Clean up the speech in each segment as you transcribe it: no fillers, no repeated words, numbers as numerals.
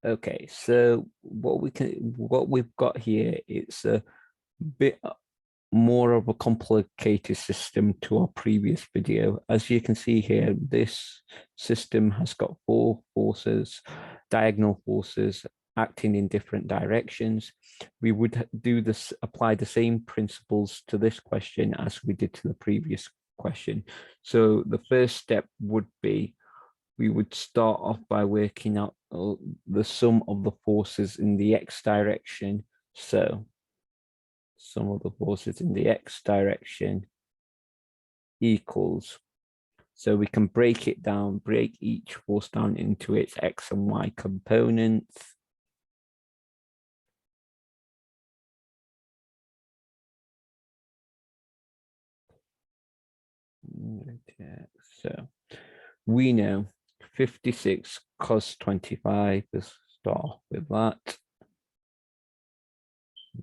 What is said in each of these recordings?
Okay, so what we've got here, it's a bit more of a complicated system to our previous video. As you can see here, this system has got four forces, diagonal forces acting in different directions. We would do this, apply the same principles to this question as we did to the previous question. So the first step would be, we would start off by working out the sum of the forces in the x direction. So sum of the forces in the x direction equals, so we can break it down, break each force down into its x and y components. So we know 56 cos 25, let's start off with that.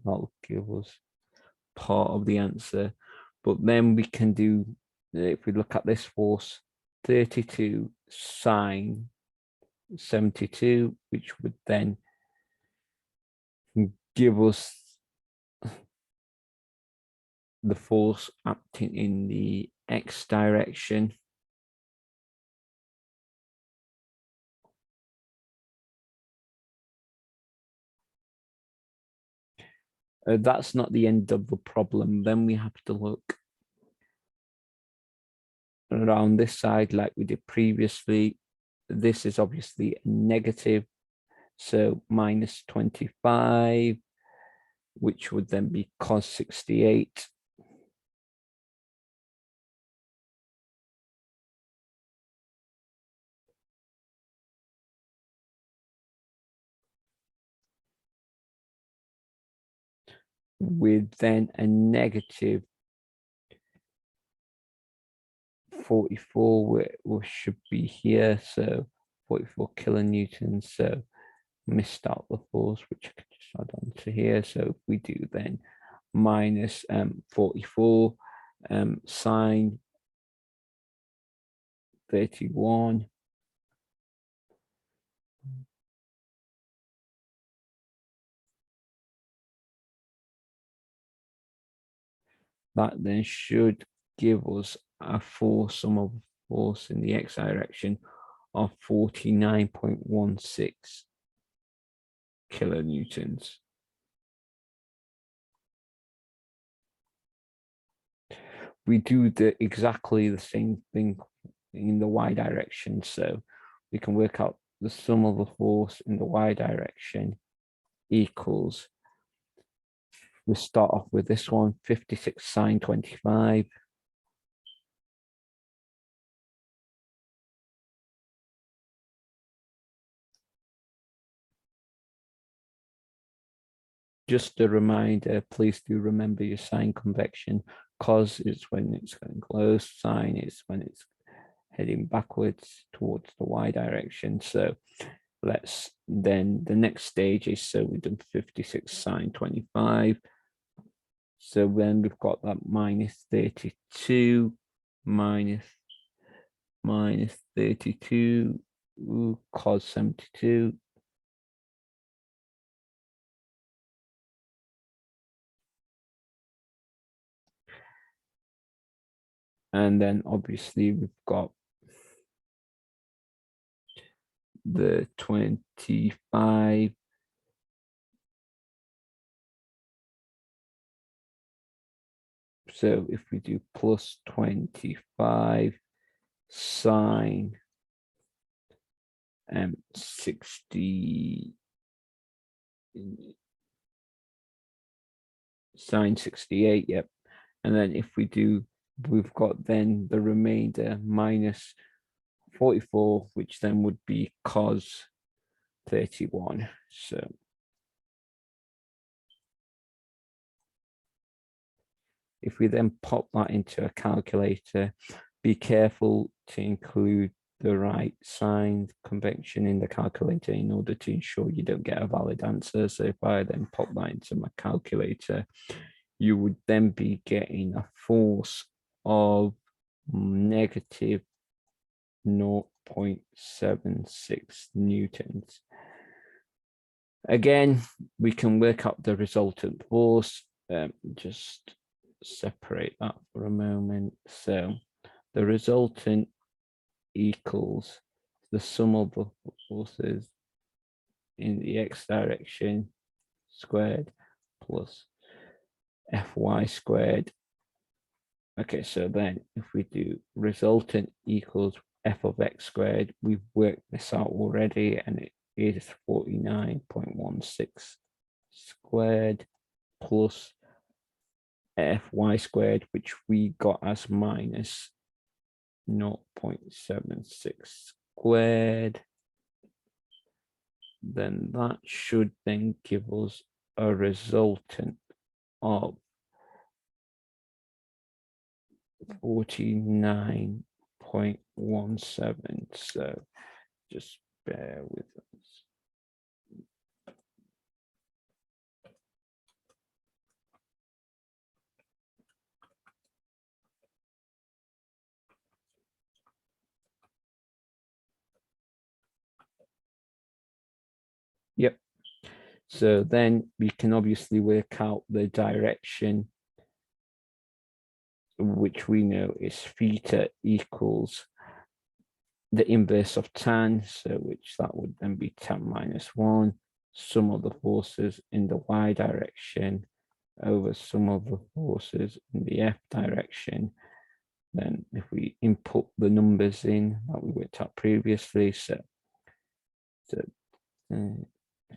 That'll give us part of the answer. But then we can do, if we look at this force, 32 sine 72, which would then give us the force acting in the x direction. That's not the end of the problem. Then we have to look around this side like we did previously. This is obviously a negative, so minus 25, which would then be cos 68. With then a negative 44, which should be here, so 44 kilonewtons. So missed out the force, which I could just add on to here. So if we do then minus 44 sine 31, that then should give us a sum of force in the x direction of 49.16 kilonewtons. We do exactly the same thing in the y direction, so we can work out the sum of the force in the y direction equals, we start off with this one, 56 sine 25. Just a reminder, please do remember your sine convection. Cos is when it's going close, sine is when it's heading backwards towards the y direction. So let's then, the next stage is, so we've done 56 sine 25. So then we've got that minus 32 minus 32 cos 72. And then obviously we've got the 25. So if we do plus 25 sine 60 sine 68, yep. And then if we do, we've got then the remainder minus 44, which then would be cos 31. So if we then pop that into a calculator, be careful to include the right sign convention in the calculator in order to ensure you don't get a valid answer. So if I then pop that into my calculator, you would then be getting a force of negative 0.76 newtons. Again, we can work out the resultant force. Just separate that for a moment. So the resultant equals the sum of the forces in the x direction squared plus Fy squared. Okay, so then if we do resultant equals f of x squared, we've worked this out already, and it is 49.16 squared plus Fy squared, which we got as minus 0.76 squared. Then that should then give us a resultant of 49.17. So just bear with us. Yep. So then we can obviously work out the direction, which we know is theta equals the inverse of tan, so which that would then be tan minus 1, sum of the forces in the y direction over sum of the forces in the f direction. Then if we input the numbers in that we worked out previously, so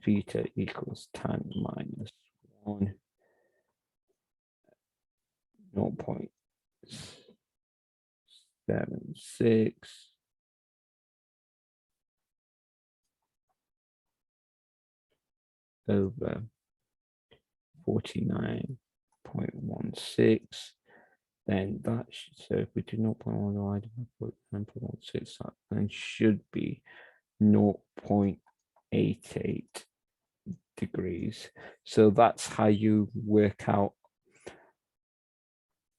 theta equals tan minus 1, 0.76 over 49.16. Then that should, so if we do 0.1 divided by 49.16, that then should be 0.88 degrees. So that's how you work out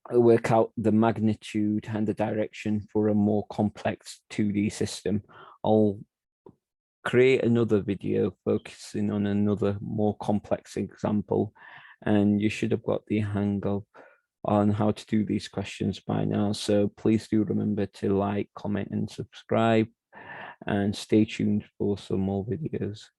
the magnitude and the direction for a more complex 2D system. I'll create another video focusing on another more complex example, and you should have got the hang of on how to do these questions by now. So please do remember to like, comment, and subscribe, and stay tuned for some more videos.